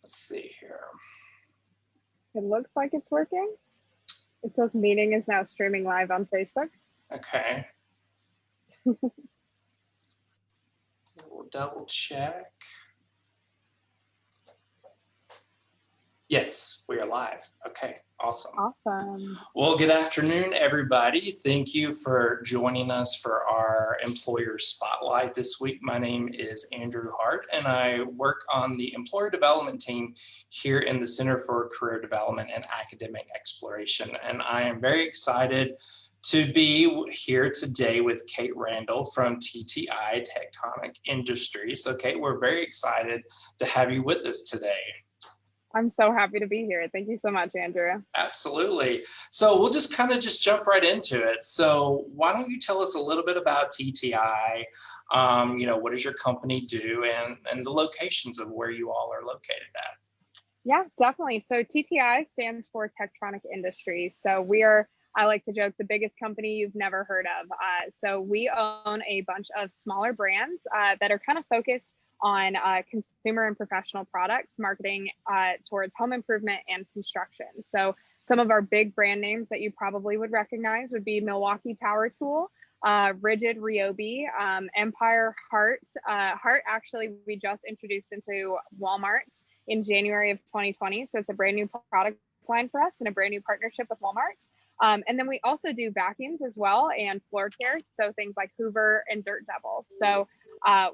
Let's see here. It looks like it's working. It says meeting is now streaming live on Facebook. Okay. We'll double check. Yes, we are live. Okay, awesome. Awesome. Well, good afternoon, everybody. Thank you for joining us for our Employer Spotlight this week. My name is Andrew Hart, and I work on the Employer Development team here in the Center for Career Development and Academic Exploration. And I am very excited to be here today with Kate Randall from TTI, Tectonic Industries. So, Kate, we're very excited to have you with us today. I'm so happy to be here. Thank you so much, Andrew. Absolutely. So we'll just jump right into it. So why don't you tell us a little bit about TTI? What does your company do, and the locations of where you all are located at? Yeah, definitely. So TTI stands for Tectonic Industries. So we are, I like to joke, the biggest company you've never heard of. So we own a bunch of smaller brands that are kind of focused on consumer and professional products, marketing towards home improvement and construction. So some of our big brand names that you probably would recognize would be Milwaukee Power Tool, Rigid Ryobi, Empire, Hart. Hart actually we just introduced into Walmart's in January of 2020. So it's a brand new product line for us and a brand new partnership with Walmart. And then we also do vacuums as well and floor care. So things like Hoover and Dirt Devil. So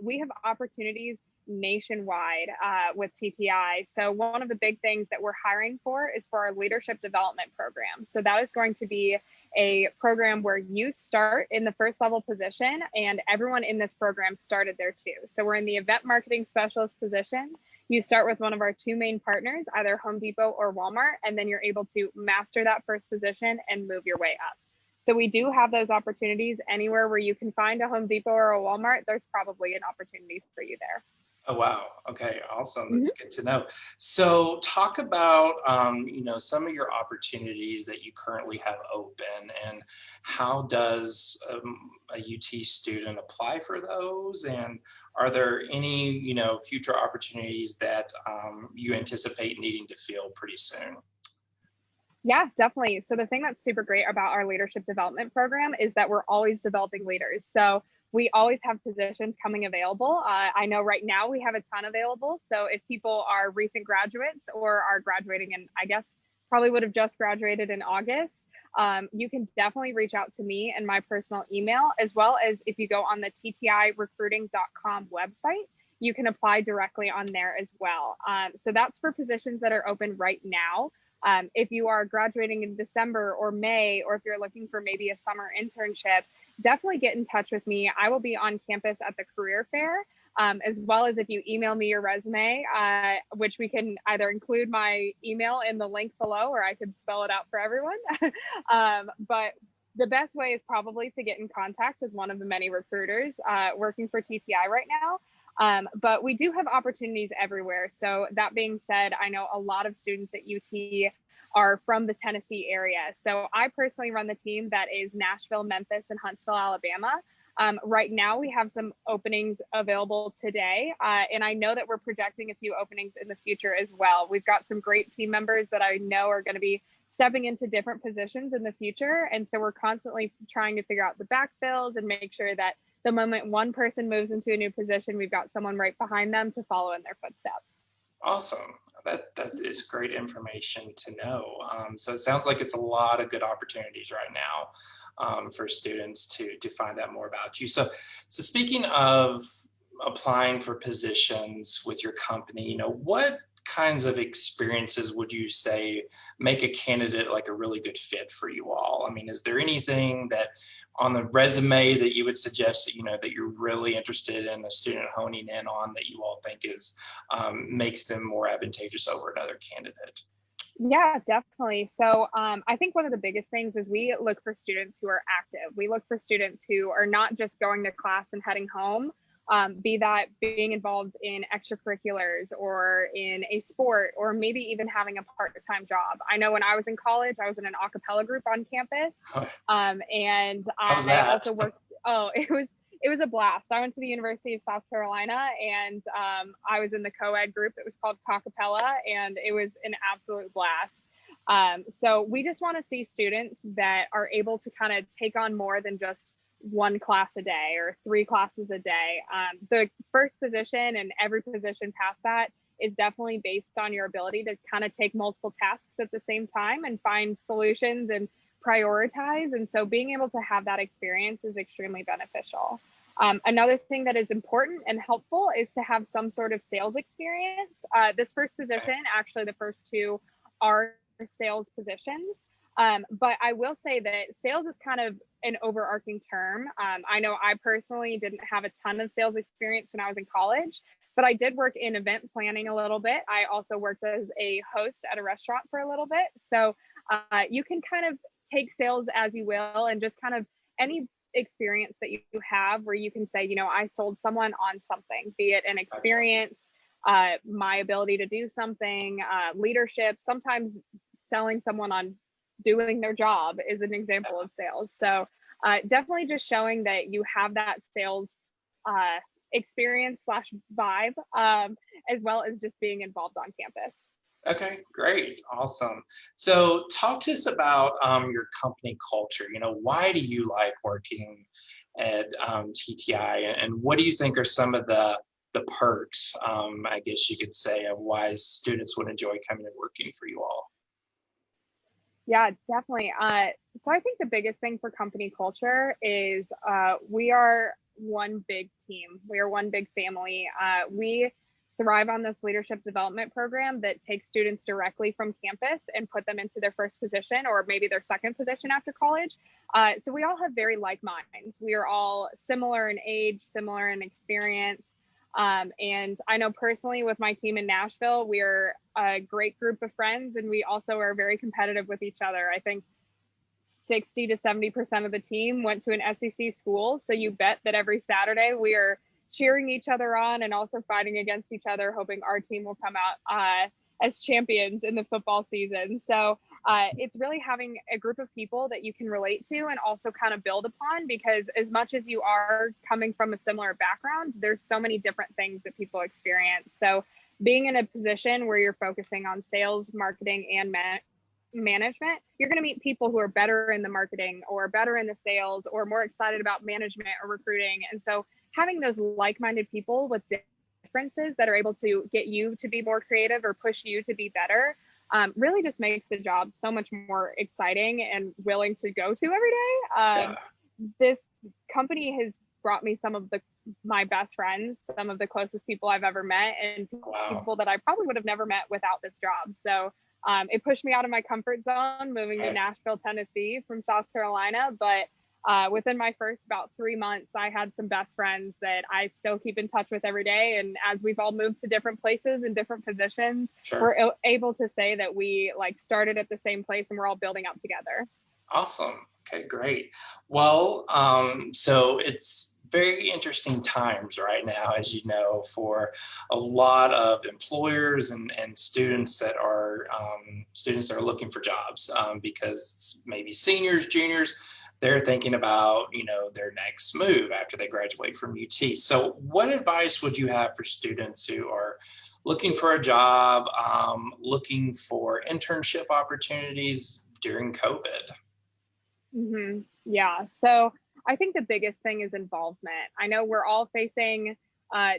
we have opportunities nationwide with TTI. So one of the big things that we're hiring for is for our leadership development program. So that is going to be a program where you start in the first level position, and everyone in this program started there too. So we're in the event marketing specialist position. You start with one of our two main partners, either Home Depot or Walmart, and then you're able to master that first position and move your way up. So we do have those opportunities anywhere where you can find a Home Depot or a Walmart. There's probably an opportunity for you there. Oh, wow. Okay, awesome. That's good to know. So talk about, some of your opportunities that you currently have open, and how does a UT student apply for those? And are there any, future opportunities that you anticipate needing to fill pretty soon? Yeah, definitely. So the thing that's super great about our leadership development program is that we're always developing leaders. So we always have positions coming available. I know right now we have a ton available. So if people are recent graduates or are graduating, and I guess probably would have just graduated in August, you can definitely reach out to me and my personal email, as well as if you go on the ttirecruiting.com website, you can apply directly on there as well. So that's for positions that are open right now. If you are graduating in December or May, or if you're looking for maybe a summer internship, definitely get in touch with me. I will be on campus at the career fair, as well as if you email me your resume, which we can either include my email in the link below, or I could spell it out for everyone. But the best way is probably to get in contact with one of the many recruiters working for TTI right now. But we do have opportunities everywhere. So that being said, I know a lot of students at UT are from the Tennessee area. So I personally run the team that is Nashville, Memphis, and Huntsville, Alabama. Right now, we have some openings available today. And I know that we're projecting a few openings in the future as well. We've got some great team members that I know are going to be stepping into different positions in the future. And so we're constantly trying to figure out the backfills and make sure that the moment one person moves into a new position, we've got someone right behind them to follow in their footsteps. Awesome. That is great information to know. So it sounds like it's a lot of good opportunities right now for students to find out more about you. So speaking of applying for positions with your company, what kinds of experiences would you say make a candidate like a really good fit for you all? I mean, is there anything that on the resume that you would suggest that you're really interested in a student honing in on, that you all think is makes them more advantageous over another candidate? Yeah, definitely. So I think one of the biggest things is we look for students who are active. We look for students who are not just going to class and heading home, be that being involved in extracurriculars or in a sport, or maybe even having a part-time job. I know when I was in college, I was in an a cappella group on campus. And How was I that? also worked, oh, it was a blast. I went to the University of South Carolina, and I was in the co-ed group. It was called Cockapella, and it was an absolute blast. So we just want to see students that are able to kind of take on more than just one class a day or 3 classes a day. The first position and every position past that is definitely based on your ability to kind of take multiple tasks at the same time and find solutions and prioritize. And so being able to have that experience is extremely beneficial. Another thing that is important and helpful is to have some sort of sales experience. This first position, actually the first 2 are sales positions. But I will say that sales is kind of an overarching term. I know I personally didn't have a ton of sales experience when I was in college, but I did work in event planning a little bit. I also worked as a host at a restaurant for a little bit. So you can kind of take sales as you will, and just kind of any experience that you have where you can say, you know, I sold someone on something, be it an experience, my ability to do something, leadership, sometimes selling someone on doing their job is an example of sales. So definitely just showing that you have that sales experience / vibe, as well as just being involved on campus. Okay, great, awesome. So talk to us about your company culture. You know, why do you like working at TTI, and what do you think are some of the perks, I guess you could say, of why students would enjoy coming and working for you all? Yeah, definitely. So I think the biggest thing for company culture is we are one big team. We are one big family. We thrive on this leadership development program that takes students directly from campus and put them into their first position or maybe their second position after college. So we all have very like minds. We are all similar in age, similar in experience. And I know personally with my team in Nashville, we are a great group of friends, and we also are very competitive with each other. I think 60 to 70% of the team went to an SEC school. So you bet that every Saturday we are cheering each other on and also fighting against each other, hoping our team will come out as champions in the football season. So it's really having a group of people that you can relate to and also kind of build upon, because as much as you are coming from a similar background, there's so many different things that people experience. So being in a position where you're focusing on sales, marketing, and management, you're going to meet people who are better in the marketing or better in the sales or more excited about management or recruiting. And so having those like-minded people with differences that are able to get you to be more creative or push you to be better really just makes the job so much more exciting and willing to go to every day. This company has brought me some of my best friends, some of the closest people I've ever met, and people that I probably would have never met without this job. So it pushed me out of my comfort zone, moving to Nashville, Tennessee from South Carolina. But within my first about 3 months, I had some best friends that I still keep in touch with every day. And as we've all moved to different places and different positions, we're able to say that we like started at the same place and we're all building up together. Awesome. Okay, great. Well, so it's very interesting times right now, as you know, for a lot of employers and students that are looking for jobs, because maybe seniors, juniors, they're thinking about, you know, their next move after they graduate from UT. So what advice would you have for students who are looking for a job, looking for internship opportunities during COVID? Yeah, so I think the biggest thing is involvement. I know we're all facing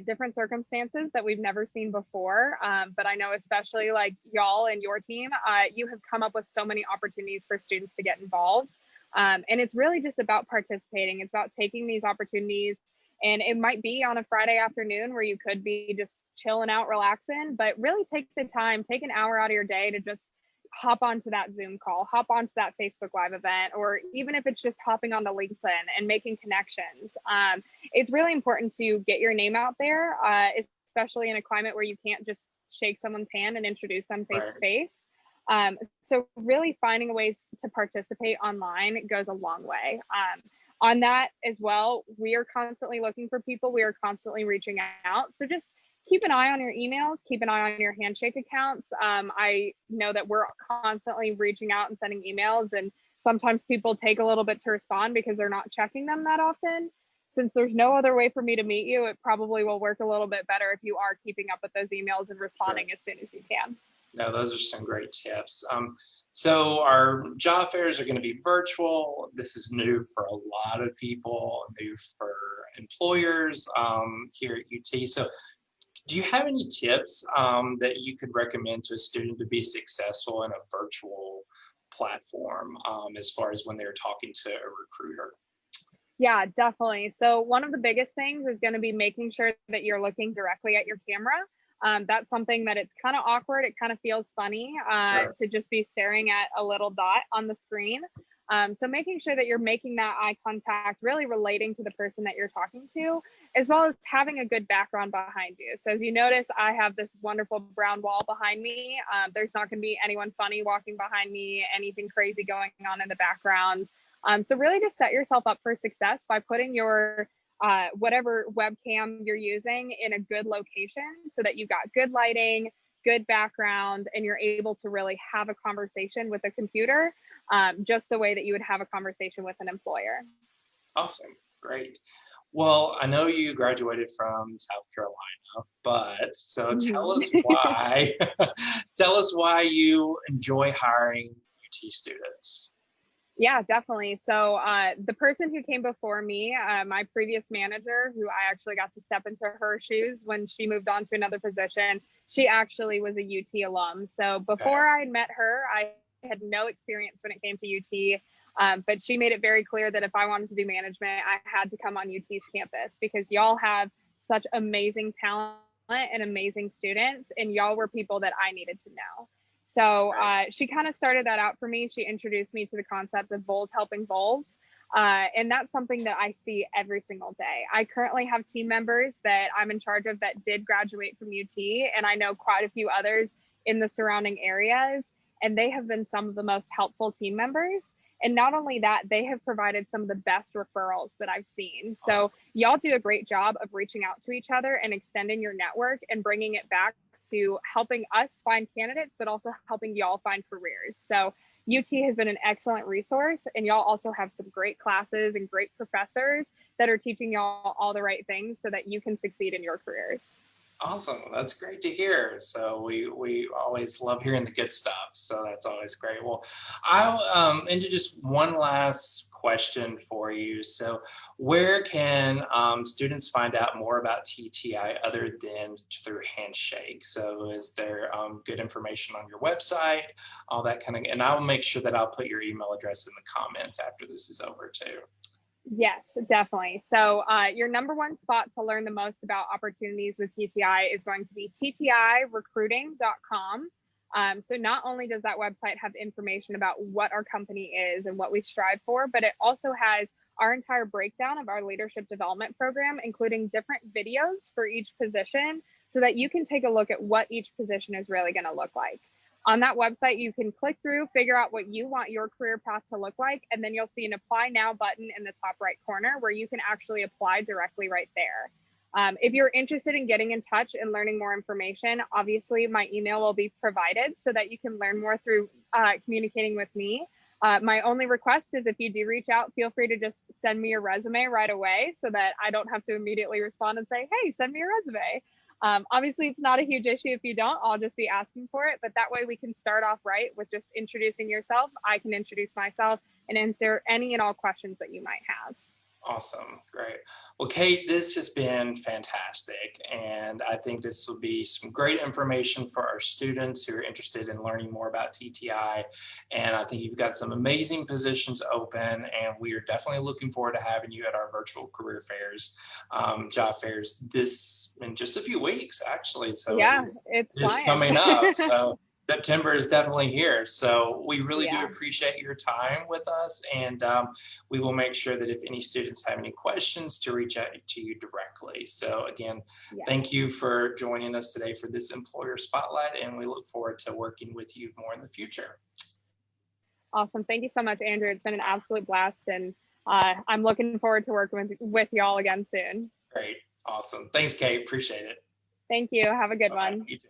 different circumstances that we've never seen before, but I know especially like y'all and your team, you have come up with so many opportunities for students to get involved. And it's really just about participating. It's about taking these opportunities, and it might be on a Friday afternoon where you could be just chilling out, relaxing, but really take the time, take an hour out of your day to just hop onto that Zoom call, hop onto that Facebook Live event, or even if it's just hopping on the LinkedIn and making connections. It's really important to get your name out there, especially in a climate where you can't just shake someone's hand and introduce them face to face. So really finding ways to participate online goes a long way. On that as well, we are constantly looking for people. We are constantly reaching out. So just keep an eye on your emails, keep an eye on your handshake accounts. I know that we're constantly reaching out and sending emails, and sometimes people take a little bit to respond because they're not checking them that often. since there's no other way for me to meet you, it probably will work a little bit better if you are keeping up with those emails and Sure. responding as soon as you can. No, those are some great tips. So our job fairs are going to be virtual. This is new for a lot of people, new for employers here at UT. So do you have any tips that you could recommend to a student to be successful in a virtual platform as far as when they're talking to a recruiter? Yeah, definitely. So one of the biggest things is going to be making sure that you're looking directly at your camera. That's something that it's kind of awkward. It kind of feels funny Sure. to just be staring at a little dot on the screen. So making sure that you're making that eye contact, really relating to the person that you're talking to, as well as having a good background behind you. So as you notice, I have this wonderful brown wall behind me. There's not going to be anyone funny walking behind me, anything crazy going on in the background. So really just set yourself up for success by putting your whatever webcam you're using in a good location so that you've got good lighting, good background, and you're able to really have a conversation with a computer just the way that you would have a conversation with an employer. Awesome. Great. Well, I know you graduated from South Carolina, but so tell Mhm. us why, tell us why you enjoy hiring UT students. Yeah, definitely. So the person who came before me, my previous manager, who I actually got to step into her shoes when she moved on to another position, she actually was a UT alum. So Okay. before I had met her, I had no experience when it came to UT. But she made it very clear that if I wanted to do management, I had to come on UT's campus because y'all have such amazing talent and amazing students, and y'all were people that I needed to know. So Right. she kind of started that out for me. She introduced me to the concept of bowls helping bowls. And that's something that I see every single day. I currently have team members that I'm in charge of that did graduate from UT, and I know quite a few others in the surrounding areas, and they have been some of the most helpful team members. And not only that, they have provided some of the best referrals that I've seen. So, Awesome. y'all do a great job of reaching out to each other and extending your network and bringing it back to helping us find candidates, but also helping y'all find careers. So UT has been an excellent resource, and y'all also have some great classes and great professors that are teaching y'all all the right things so that you can succeed in your careers. Awesome. That's great to hear. So we always love hearing the good stuff. So that's always great. Well, I'll into just one last question for you. So where can students find out more about TTI other than through Handshake? So is there good information on your website, all that kind of, and I'll make sure that I'll put your email address in the comments after this is over too. Yes, definitely. So, your number one spot to learn the most about opportunities with TTI is going to be ttirecruiting.com. So, not only does that website have information about what our company is and what we strive for, but it also has our entire breakdown of our leadership development program, including different videos for each position so that you can take a look at what each position is really going to look like. On that website, you can click through, figure out what you want your career path to look like, and then you'll see an apply now button in the top right corner where you can actually apply directly right there. If you're interested in getting in touch and learning more information, obviously my email will be provided so that you can learn more through communicating with me. My only request is if you do reach out, feel free to just send me your resume right away so that I don't have to immediately respond and say, hey, send me your resume. Obviously, it's not a huge issue if you don't. I'll just be asking for it. But that way we can start off right with just introducing yourself. I can introduce myself and answer any and all questions that you might have. Awesome. Great. Well, Kate, this has been fantastic. And I think this will be some great information for our students who are interested in learning more about TTI. And I think you've got some amazing positions open, and we are definitely looking forward to having you at our virtual career fairs, job fairs this in just a few weeks, actually. So Yeah, it's it is flying. coming up. So September is definitely here. So we really do Yeah. appreciate your time with us. And we will make sure that if any students have any questions to reach out to you directly. So again, Yeah. thank you for joining us today for this employer spotlight, and we look forward to working with you more in the future. Awesome. Thank you so much, Andrew. It's been an absolute blast. And I'm looking forward to working with y'all again soon. Great. Awesome. Thanks, Kate. Appreciate it. Thank you. Have a good Bye-bye. one. You too.